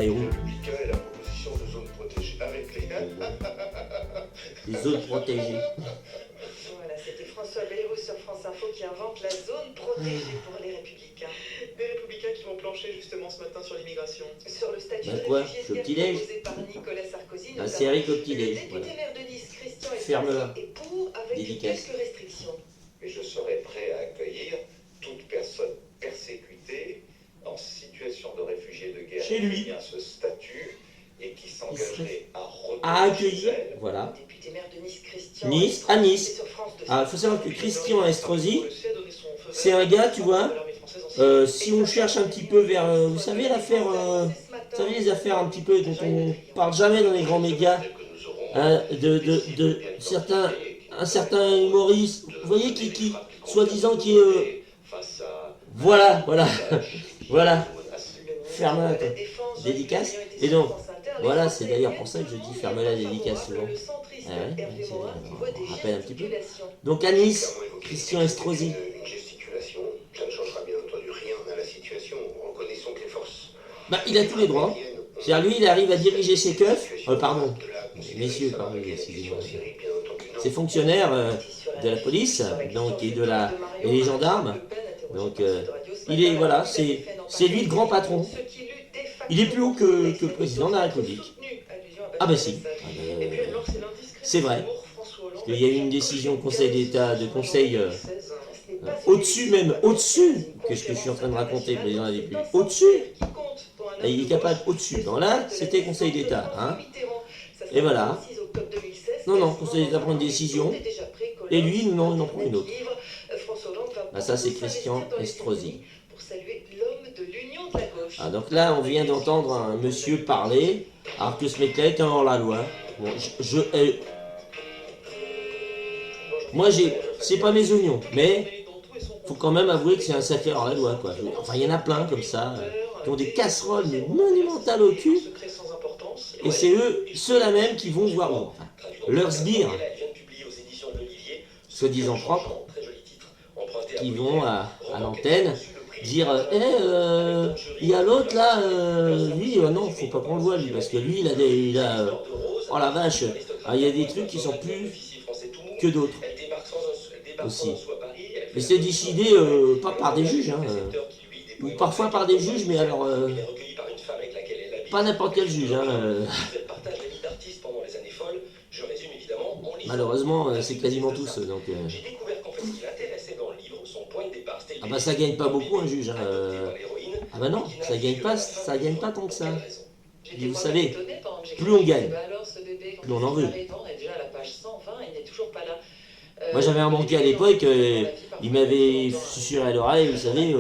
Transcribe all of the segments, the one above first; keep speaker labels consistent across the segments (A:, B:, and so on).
A: Bayrou.
B: Républicain et la proposition de zone protégée avec
A: Les zones protégées.
C: Voilà, c'était François Bayrou sur France Info qui invente la zone protégée pour les Républicains.
D: Des Républicains qui vont plancher justement ce matin sur l'immigration.
C: Sur le statut
A: Bah
C: de
A: quoi,
C: réfugié
A: le petit-déj.
C: proposé par Nicolas Sarkozy,
A: Un
C: notamment,
A: série au
C: le
A: petit-déj.
C: député
A: Voilà.
C: maire de Nice, Christian
A: Ferme-la.
C: Estrosi, est pour avec
A: Dédicace.
C: quelques restrictions.
B: Mais je serai prêt à accueillir toute personne persécutée en situation de réfugié de guerre
A: Chez lui.
B: qui a ce statut et qui s'engagerait à
A: À
B: retourner
A: accueillir,
B: chez elle.
A: voilà.
C: Le député maire de Nice, Christian
A: Nice,
C: Estrosi,
A: à Nice.
C: est sur France 2.
A: Ah, il faut savoir que Christian Estrosi, c'est un gars, tu vois, si on cherche un petit peu vers, vous savez l'affaire, vous savez les affaires un petit peu dont on parle jamais dans les grands médias, hein, de certains, un certain humoriste, vous voyez qui soi-disant qui est, voilà, voilà, ferme-la, toi. Dédicace. Et donc, voilà, c'est d'ailleurs pour ça que je dis ferme-la dédicace souvent. Ah ouais, on rappelle un petit peu. Donc à Nice, Christian Estrosi.
B: Une gesticulation, ça ne changera bien entendu rien à la situation. Reconnaissons que les forces.
A: Bah, il a tous les droits. C'est-à-dire, lui, il arrive à diriger ses keufs. Pardon, messieurs, pardon, excusez-moi. Ses fonctionnaires de la police, donc, et les gendarmes. Donc, il est, voilà, c'est lui le grand patron. Il est plus haut que le président de la République. Ah ben si. C'est vrai. Parce qu'il y a eu une décision du Conseil d'État, au-dessus même, au-dessus, que ce que je suis en train de raconter, le président de la République, au-dessus, et il est capable au-dessus. Donc là, c'était Conseil d'État, hein. Et voilà. Non, Conseil d'État prend une décision, et lui, non, il en prend une autre. Ah, ça, c'est Christian Estrosi. Ah, donc là, on vient d'entendre un monsieur parler, alors que ce mec-là est un hors-la-loi. Bon, moi, c'est pas mes oignons, mais faut quand même avouer que c'est un sacré hors-la-loi, quoi. Enfin, il y en a plein comme ça, qui ont des casseroles mais monumentales au cul, et c'est ceux-là même qui vont voir, bon, enfin, leurs sbires, soi-disant propres, qui vont à l'antenne dire il y a l'autre là, lui, non, faut pas qu'on le voit lui, parce que lui, il a oh la vache, il y a des trucs qui sont plus que d'autres aussi. Mais c'est décidé pas par des juges, hein, ou parfois par des juges, mais alors pas n'importe quel juge, hein. Malheureusement, c'est quasiment tous, donc. Ah bah ça gagne pas beaucoup un juge, hein. Ah bah non, ça gagne pas tant que ça. Et vous savez, plus on gagne, plus on en veut. Moi j'avais un banquier à l'époque, il m'avait susurré à l'oreille, vous savez,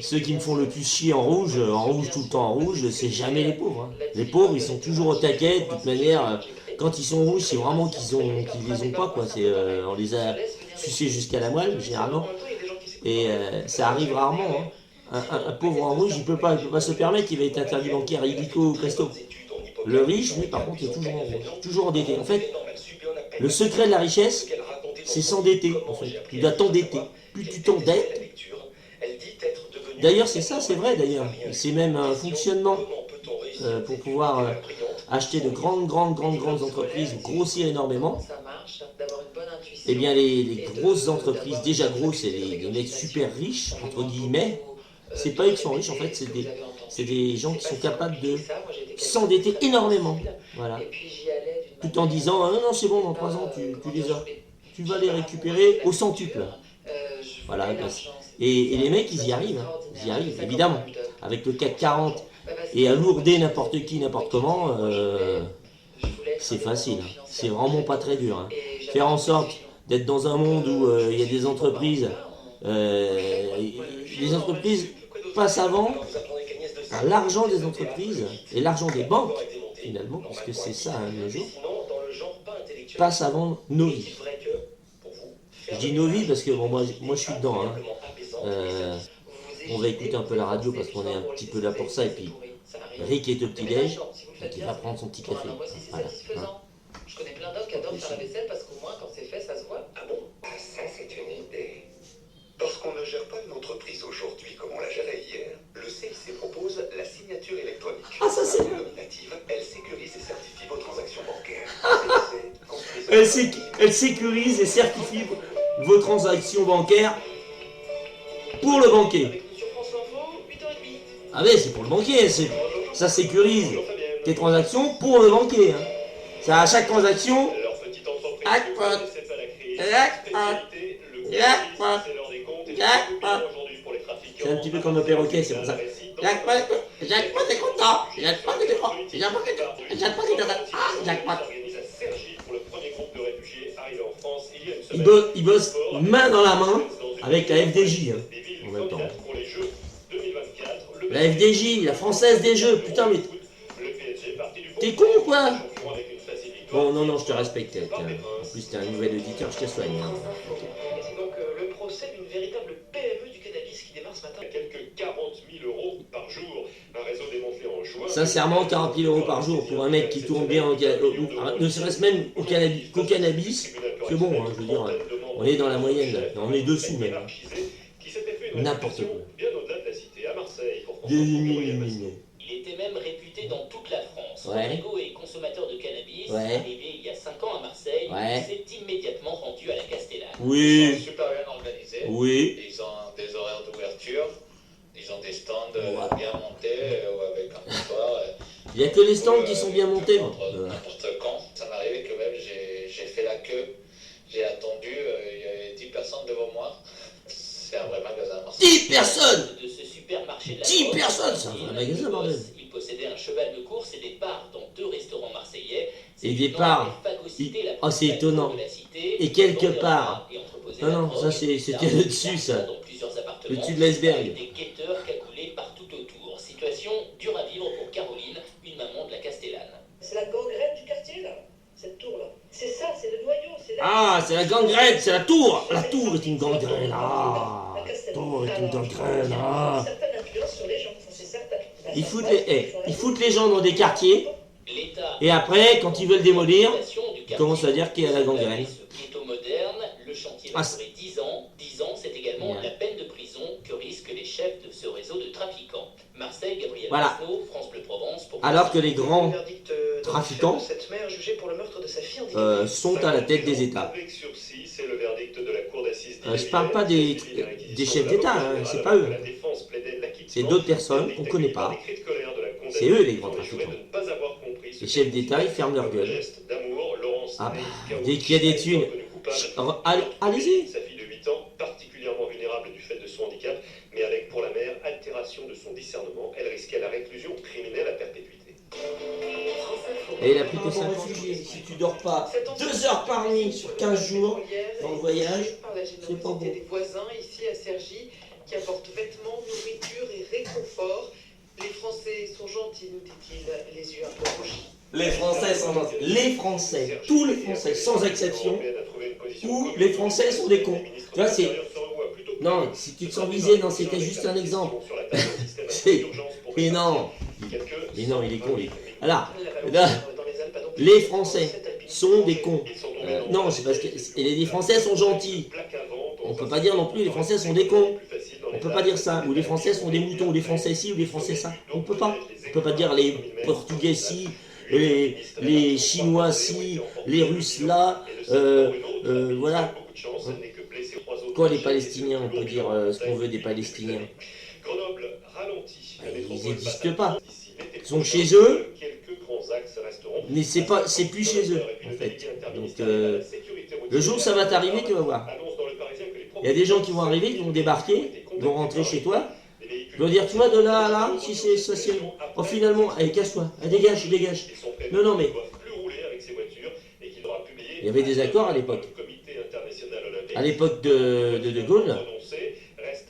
A: ceux qui me font le plus chier en rouge tout le temps en rouge, c'est jamais les pauvres, hein. Les pauvres, ils sont toujours au taquet, de toute manière, quand ils sont rouges, c'est vraiment qu'ils les ont pas, quoi. On les a sucés jusqu'à la moelle, généralement, et ça arrive rarement, hein. Un pauvre en rouge, il peut pas se permettre, il va être interdit bancaire illico presto. Le riche, lui, par contre, est toujours en rouge, toujours endetté. En fait, le secret de la richesse, c'est s'endetter, en fait. Tu dois t'endetter. Plus tu t'endettes. D'ailleurs, c'est ça, c'est vrai, d'ailleurs. C'est même un fonctionnement pour pouvoir acheter de grandes entreprises, grossir énormément. Eh bien, les grosses entreprises, déjà grosses, et les mecs super riches, entre guillemets, c'est pas eux qui sont riches, en fait, c'est des gens qui sont capables de s'endetter énormément. Voilà. Tout en disant, non, c'est bon, dans 3 ans, tu vas les récupérer au centuple. Voilà. Et les mecs, ils y arrivent, évidemment. Avec le CAC 40 et alourder n'importe qui, n'importe comment, c'est facile. Hein. C'est vraiment pas très dur. Hein. Faire en sorte d'être dans un monde où il y a des entreprises, les entreprises passent avant l'argent des entreprises et l'argent des banques, finalement, parce que c'est ça, hein, de nos jours, passe avant nos vies. Je dis nos vies parce que bon, moi je suis dedans. Hein. On va écouter un peu la radio parce qu'on est un petit peu là pour ça. Et puis Rick est au petit-déj, donc il va prendre son petit café. Voilà. Hein.
C: Je connais plein d'hommes qui adorent faire la vaisselle parce qu'au moins quand c'est fait, ça se voit.
B: Ah bon? Ah ça c'est une idée. Parce Lorsqu'on ne gère pas une entreprise aujourd'hui comme on la gérait hier, le CIC propose la signature électronique.
A: Ah, ça c'est bien.
B: Nominative, elle sécurise et certifie vos transactions bancaires.
A: Elle sécurise et certifie vos transactions bancaires pour le banquier.
D: Avec nous sur France Info, 8h30.
A: Ah ouais, c'est pour le banquier, ça sécurise tes transactions pour le banquier. Hein. Ça, à chaque transaction,
D: Leur petite entreprise,
A: jackpot,
D: c'est pas la crise.
A: jackpot,
D: Spécialité, le
A: jackpot,
D: courrier, c'est l'heure des comptes et
A: jackpot.
D: c'est beaucoup aujourd'hui pour les trafiquants.
A: C'est un petit peu comme un perroquet, c'est pour ça. Jackpot est content, Jackpot est content, Jackpot est content, ah, Jackpot.
D: S'organise à Cergy pour le premier groupe de réfugiés arrivés en France il y a une semaine.
A: Il bosse main dans la main avec la FDJ, hein, en même temps.
D: Pour les Jeux 2024,
A: La FDJ, la française des jeux, putain mais
D: le PSG parti du
A: t'es con ou quoi?
D: champion avec une facile victoire.
A: Bon, non, je te respecte. En plus, t'es un nouvel auditeur, je te soigne. Hein.
D: Et c'est donc le procès d'une véritable PME du cannabis qui démarre ce matin. À quelques 40 000 euros par jour. Un réseau démantelé en juin.
A: Sincèrement, 40 000 euros par jour pour un mec qui tourne bien, ne serait-ce même qu'au cannabis, c'est bon, hein, je veux dire, on est dans la moyenne, là. On est dessus même. N'importe quoi.
D: Bien au-delà de la cité, à Marseille, pour
E: Il était même réputé dans toute la France.
A: Ouais.
E: Rodrigo est consommateur de cannabis,
A: Ouais.
E: arrivé il y a 5 ans à Marseille,
A: Ouais.
E: il s'est immédiatement rendu à la Castellane.
A: Oui,
F: Super bien organisés.
A: oui.
F: Ils ont des horaires d'ouverture. Ils ont des stands
A: Ouais.
F: bien montés avec un comptoir.
A: Il n'y a que les stands qui sont bien montés. Moi.
F: N'importe quand. Ça m'est arrivé que même j'ai fait la queue. J'ai attendu. Il y avait 10 personnes devant moi. C'est un vrai magasin à Marseille.
A: 10 personnes.
E: De ce supermarché de la
A: 10
E: Poste,
A: personnes, c'est un vrai magasin,
E: le
A: bordel.
E: boss, il possédait un cheval de course et des parts dans 2 restaurants marseillais.
A: Et des parts. Oh, c'est étonnant. Et quelque part. Non, ça c'était le dessus, ça. Le dessus de l'iceberg.
E: Des guetteurs cagoulés partout autour. Situation dure à vivre pour Caroline, une maman de la Castellane.
G: C'est la gangrène du quartier, là, cette tour-là. C'est ça, c'est le noyau, c'est la...
A: Ah, c'est la gangrène, c'est la tour. La tour est une gangrène. Ah, la tour est une gangrène. Ah.
G: Certaines influences sur les gens, ça c'est certain.
A: Ils foutent les gens dans des quartiers.
E: L'État
A: Et après, quand ils veulent démolir,
E: ils
A: commencent à dire qu'il y a la gangrène.
E: Ce ghetto moderne, le chantier va
A: Ah,
E: durer 10 ans. 10 ans, c'est également
A: Ouais.
E: la peine de prison que risquent les chefs de ce réseau de trafiquants. Marseille, Gabriel
A: Voilà.
E: Masneau, France Bleu Provence. Pour
A: Alors que les
D: Le
A: grands
D: verdict
A: trafiquants,
D: de cette mère jugée pour le meurtre de sa fille handicapée.
A: sont à la tête des États.
D: Avec sursis, c'est le verdict de la cour d'assises
A: Je parle pas des chefs d'État, hein, c'est pas eux. C'est d'autres personnes qu'on connaît pas. C'est eux les grands trafiquants. Les chefs d'État, ils ferment leur gueule. Ah bah, dès qu'il y a des thunes, allez-y.
D: Sa fille de 8 ans, particulièrement vulnérable du fait de son handicap, mais avec pour la mère altération de son discernement, elle risquait la réclusion criminelle à perpétuité.
A: Et il a pris que 5 réfugiés. Si tu dors pas 2 heures par nuit sur 15 jours dans le voyage,
C: Par la
A: c'est pas
C: générosité
A: bon.
C: des voisins ici à Cergy qui apportent vêtements, nourriture et réconfort. Les Français sont gentils, nous dit-il, les yeux un peu rougis.
A: Les Français sont gentils. Les Français, tous les Français, sans exception, ou les Français sont des cons. Tu vois, c'est... Non, si tu te sens visé, non, c'était juste un exemple. C'est... Mais non, il est con, lui. Alors, là, les Français sont des cons. Non, c'est parce que les Français sont gentils. On peut pas dire non plus les Français sont des cons. On peut pas dire ça. Ou les Français sont des moutons, ou les Français ci, ou les Français ça. On peut pas. On peut pas dire les Portugais ci, les Chinois ci, les Russes là. Voilà. Quoi les Palestiniens, on peut dire ce qu'on veut des Palestiniens. Ils n'existent pas. Ils sont chez eux, mais c'est plus chez eux en fait. Donc le jour où ça va t'arriver, tu vas voir. Il y a des gens qui vont arriver, qui vont débarquer, qui vont rentrer chez toi, ils vont dire tu vois de là à là, si c'est ça c'est bon. Oh finalement, allez casse-toi, allez dégage, dégage. Non mais il y avait des accords à l'époque. À l'époque de Gaulle,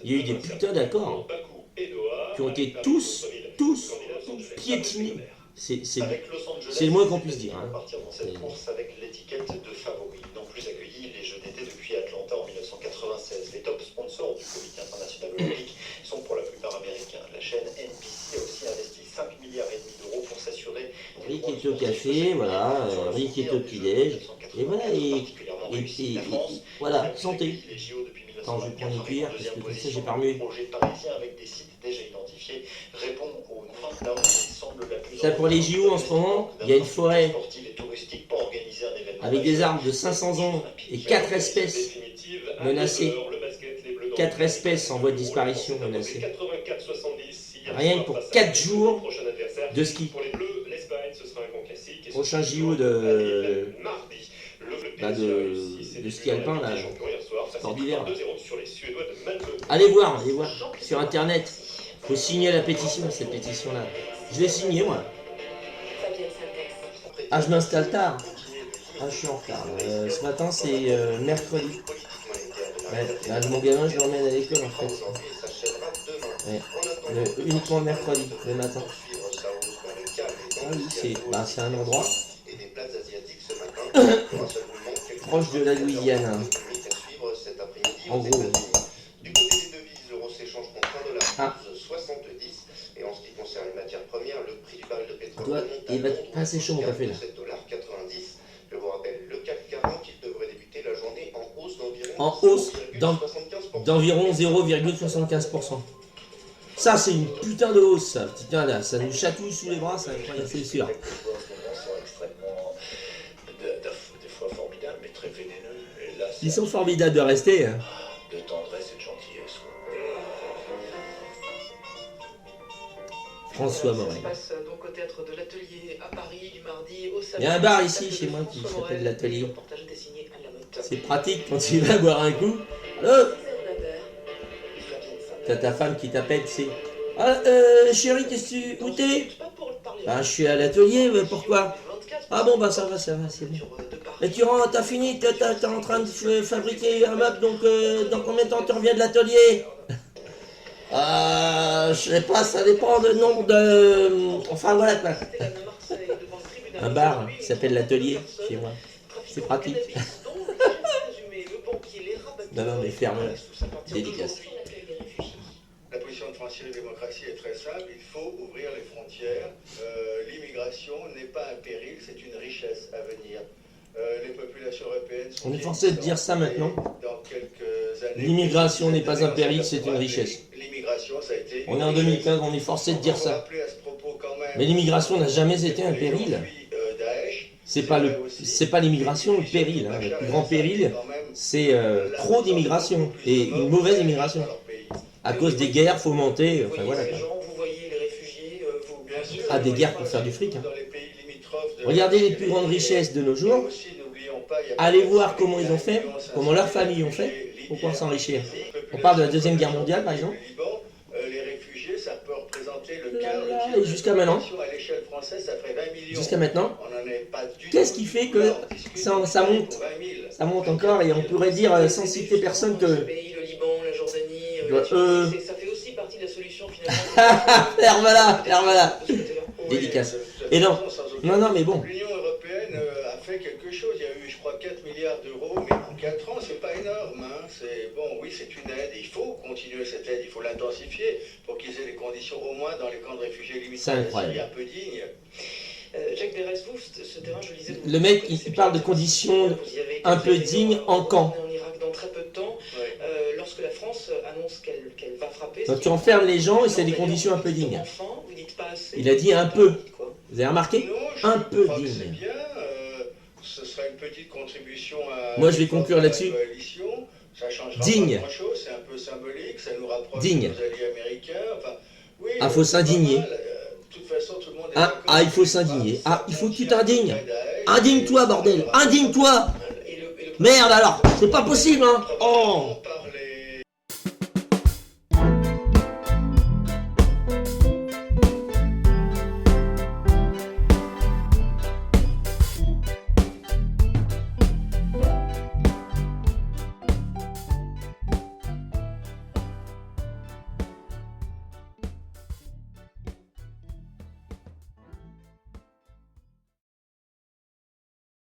A: il y a eu des putains d'accords qui ont été tous piétinés. C'est le moins qu'on puisse dire. Hein.
B: Partir dans cette course avec l'étiquette de favori. Ils n'ont plus accueilli les Jeux d'été depuis Atlanta en 1996. Les top sponsors du Comité international olympique sont pour la plupart américains. La chaîne NBC a aussi investi 5,5 milliards d'euros pour s'assurer.
A: Rick est au café, voilà, Rick est au petit-déj, et voilà, et voilà, santé.
B: Les JO depuis
A: Attends, je vais prendre une cuillère parce que comme ça j'ai pas remué.
B: Le projet parisien avec des sites déjà identifiés répond aux fins là où il semble la plus.
A: Ça pour les JO en ce moment, il y a une forêt
B: sportive et touristique pour organiser un événement
A: avec des arbres de 500 ans et 4 espèces menacées. 4 espèces en voie de disparition menacées. Rien que pour 4 jours de ski. Prochain JO de ski alpin, là, sport d'hiver. Allez voir sur internet. Faut signer la pétition, cette pétition-là. Je l'ai signée, moi. Ah, je m'installe tard. Ah, je suis en retard. Ce matin, c'est mercredi. Ouais, là, mon gamin, je l'emmène à l'école, en fait. Ouais. Uniquement mercredi, le matin. Ah oui, c'est un endroit proche de la Louisiane, hein. En gros.
H: Du côté des devises, l'euro s'échange contre $1,70. Et en ce qui concerne les matières premières, le prix du baril de pétrole
A: il va pas assez chaud mon café là.
H: $7,90. Je vous rappelle, le CAC 40, il devrait débuter la journée en hausse
A: d'environ 0,75%. Ça, c'est une putain de hausse, ça. Putain, là, ça nous chatouille sous les bras, ça, c'est sûr. Ils sont formidables de rester. Hein.
H: De tendresse et de gentillesse.
A: François Morel.
C: Ça se passe donc au théâtre de l'Atelier à Paris du mardi au samedi.
A: Il y a un bar ici chez moi qui s'appelle l'Atelier. C'est pratique quand tu vas boire un coup. Allô? T'as ta femme qui t'appelle, c'est... Ah, chérie, qu'est-ce que tu... Où t'es? Ben, je suis à l'Atelier, pourquoi? Ah bon, bah ça va, c'est bon. Mais tu rentres, t'as fini, t'es en train de fabriquer un meuble, donc dans combien de temps tu reviens de l'Atelier? Je sais pas, ça dépend du nombre de... Enfin voilà quoi. Un bar qui s'appelle l'Atelier chez moi. C'est pratique. Non, mais ferme. Dédicace.
H: La position de France et démocratie est très simple, il faut ouvrir les frontières. L'immigration n'est pas un péril, c'est une richesse à venir. Les populations européennes sont...
A: On est forcé de dire ça maintenant.
H: Dans quelques années,
A: l'immigration n'est pas un péril, c'est une richesse.
H: L'immigration, ça a été...
A: On est en 2015, on est forcé de dire ça. Mais l'immigration n'a jamais été un péril. C'est pas l'immigration le péril. Hein. Le plus grand péril, c'est trop d'immigration et une mauvaise immigration. À cause des guerres fomentées, enfin voilà quoi. Ah, des guerres pour faire du fric. Hein. Regardez les plus grandes richesses de nos jours. Allez voir comment ils ont fait, comment leurs familles ont fait pour pouvoir s'enrichir. On parle de la Deuxième Guerre mondiale par exemple. Et jusqu'à maintenant, qu'est-ce qui fait que ça monte? Ça monte encore et on pourrait dire, sans citer personne, que...
C: Ça fait aussi partie de la solution finalement.
A: Voilà. Dédicace. Et non, mais bon.
H: L'Union européenne a fait quelque chose. Il y a eu, je crois, 4 milliards d'euros, mais en 4 ans, c'est pas énorme. Hein. C'est bon, oui, c'est une aide. Il faut continuer cette aide. Il faut l'intensifier pour qu'ils aient les conditions, au moins dans les camps de réfugiés limités,
A: c'est incroyable.
H: un peu dignes.
C: Jacques Berès, vous, ce terrain, je lisais.
A: Le mec, il parle de conditions un peu dignes en camp.
C: En Irak dans très peu de temps, lorsque la France annonce qu'elle va frapper.
A: Donc tu enfermes les gens et c'est des conditions un peu dignes. Il a dit un peu. Vous avez remarqué? Un peu digne.
H: Ce sera une petite contribution à...
A: Moi, je vais conclure là-dessus. Digne.
H: C'est un peu symbolique, ça nous rapproche
A: digne.
H: de nos alliés américains. Enfin, oui,
A: ah, faut s'indigner.
H: De toute façon, tout le monde est
A: ah, il faut s'indigner. Ah, il faut que tu t'indignes. Indigne-toi, bordel. Indigne-toi. Merde alors, c'est pas possible, hein. Oh.